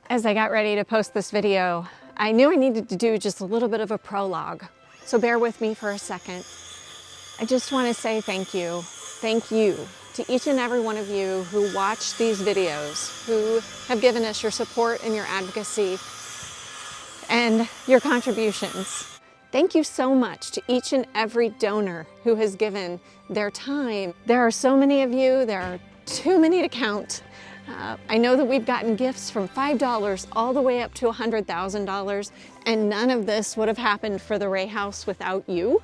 As I got ready to post this video, I knew I needed to do just a little bit of a prologue. So bear with me for a second. I just want to say thank you. Thank you to each and every one of you who watch these videos, who have given us your support and your advocacy and your contributions. Thank you so much to each and every donor who has given their time. There are so many of you, there are too many to count. I know that we've gotten gifts from $5 all the way up to $100,000, and none of this would have happened for the Ray House without you.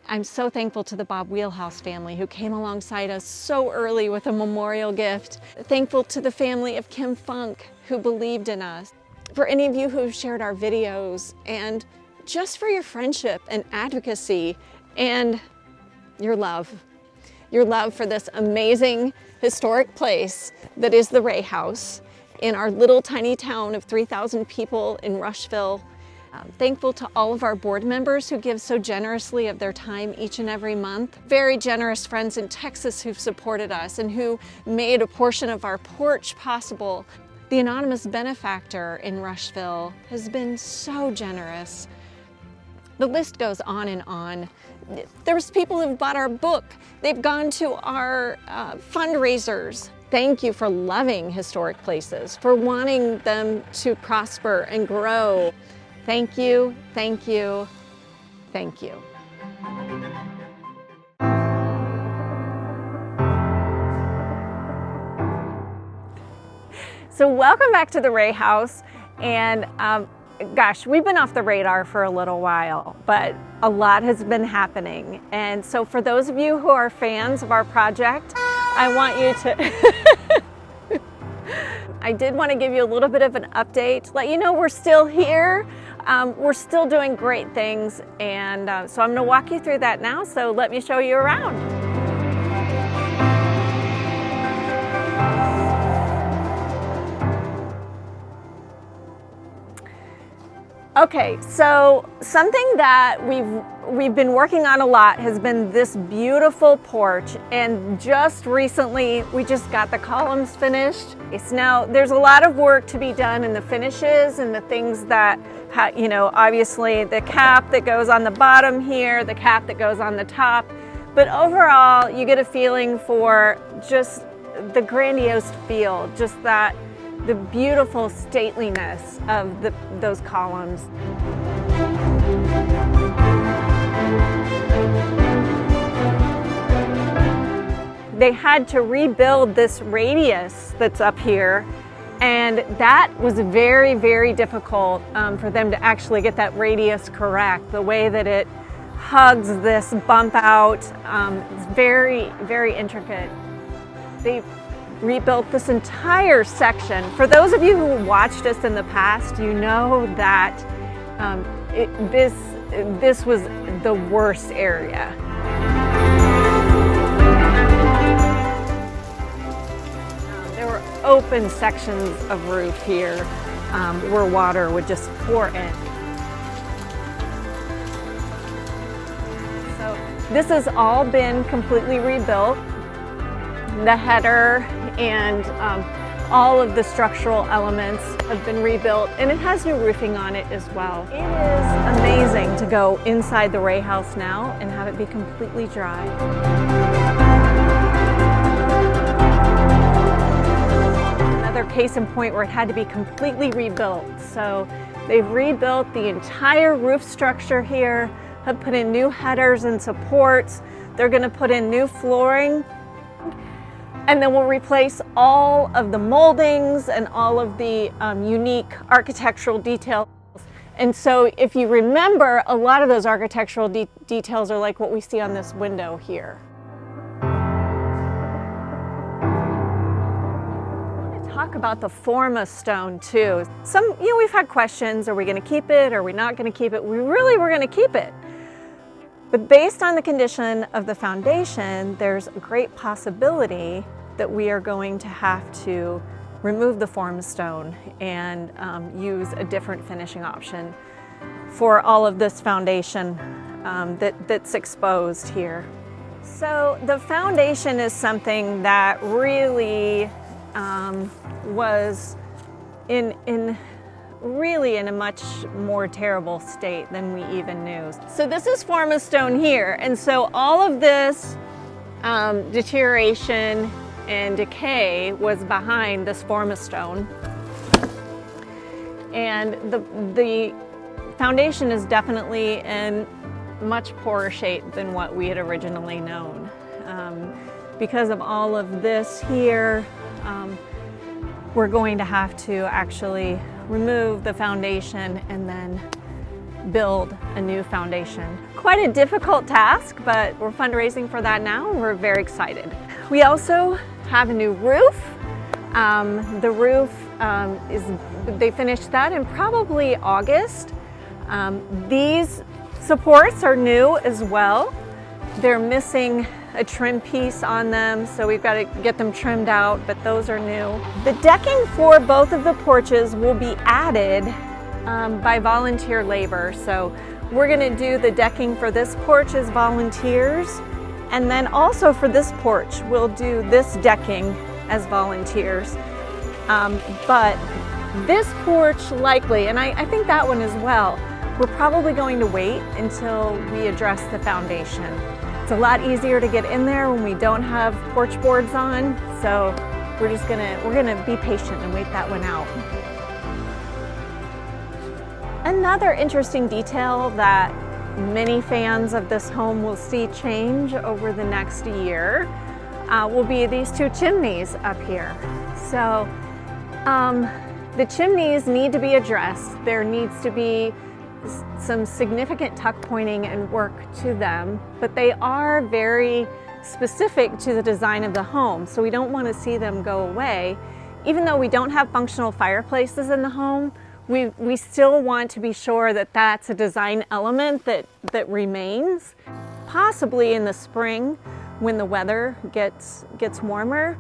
I'm so thankful to the Bob Wheelhouse family who came alongside us so early with a memorial gift. Thankful to the family of Kim Funk who believed in us. For any of you who shared our videos, and just for your friendship and advocacy and your love for this amazing historic place that is the Ray House in our little tiny town of 3,000 people in Rushville. Thankful to all of our board members who give so generously of their time each and every month. Very generous friends in Texas who've supported us and who made a portion of our porch possible. The anonymous benefactor in Rushville has been so generous. The list goes on and on. There's people who've bought our book. They've gone to our fundraisers. Thank you for loving historic places, for wanting them to prosper and grow. Thank you, thank you, thank you. So welcome back to the Ray House, and gosh, we've been off the radar for a little while, but a lot has been happening. And so for those of you who are fans of our project, I want you to, I did want to give you a little bit of an update, let you know we're still here. We're still doing great things, and so I'm going to walk you through that now, so let me show you around. Okay, so something that we've been working on a lot has been this beautiful porch, and just recently we just got the columns finished. So now there's a lot of work to be done in the finishes and the things that, you know, obviously the cap that goes on the bottom here, the cap that goes on the top, but overall you get a feeling for just the grandiose feel, just that the beautiful stateliness of those columns. They had to rebuild this radius that's up here, and that was very, very difficult for them to actually get that radius correct. The way that it hugs this bump out is very, very intricate. They rebuilt this entire section. For those of you who watched us in the past, you know that this was the worst area. There were open sections of roof here where water would just pour in. So this has all been completely rebuilt. The header and all of the structural elements have been rebuilt, and it has new roofing on it as well. It is amazing to go inside the Ray House now and have it be completely dry. Another case in point where it had to be completely rebuilt. So they've rebuilt the entire roof structure here, have put in new headers and supports. They're going to put in new flooring. And then we'll replace all of the moldings and all of the unique architectural details. And so if you remember, a lot of those architectural details are like what we see on this window here. I want to talk about the form of stone too. We've had questions, are we going to keep it? Are we not going to keep it? We really were going to keep it. But based on the condition of the foundation, there's a great possibility that we are going to have to remove the form stone and use a different finishing option for all of this foundation that's exposed here. So the foundation is something that really was really in a much more terrible state than we even knew. So this is Formastone here, and so all of this deterioration and decay was behind this Formastone. And the foundation is definitely in much poorer shape than what we had originally known. Because of all of this here, we're going to have to actually remove the foundation and then build a new foundation. Quite a difficult task, but we're fundraising for that now and we're very excited. We also have a new roof. The roof they finished that in probably August. These supports are new as well. They're missing a trim piece on them, so we've got to get them trimmed out, but those are new. The decking for both of the porches will be added by volunteer labor. So we're going to do the decking for this porch as volunteers, and then also for this porch we'll do this decking as volunteers. But this porch likely, and I think that one as well, we're probably going to wait until we address the foundation. It's a lot easier to get in there when we don't have porch boards on, so we're gonna be patient and wait that one out. Another interesting detail that many fans of this home will see change over the next year will be these two chimneys up here. So the chimneys need to be addressed. There needs to be some significant tuck pointing and work to them, but they are very specific to the design of the home, so we don't want to see them go away. Even though we don't have functional fireplaces in the home, we still want to be sure that that's a design element that remains. Possibly in the spring, when the weather gets warmer,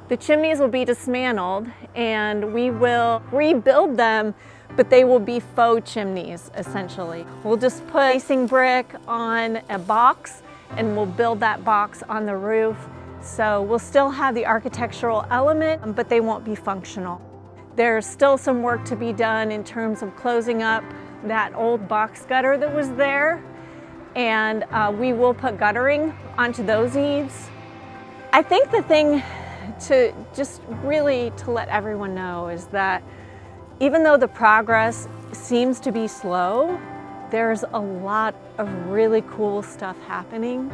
the chimneys will be dismantled and we will rebuild them, but they will be faux chimneys, essentially. We'll just put facing brick on a box and we'll build that box on the roof. So we'll still have the architectural element, but they won't be functional. There's still some work to be done in terms of closing up that old box gutter that was there. And we will put guttering onto those eaves. I think the thing to just really to let everyone know is that even though the progress seems to be slow, there's a lot of really cool stuff happening.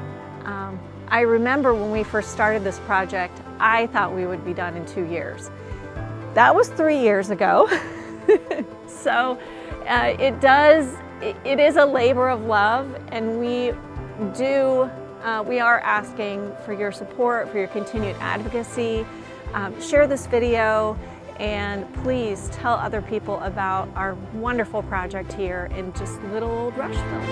I remember when we first started this project, I thought we would be done in 2 years. That was 3 years ago. So it is a labor of love, and we are asking for your support, for your continued advocacy. Share this video, and please tell other people about our wonderful project here in just little old Rushville.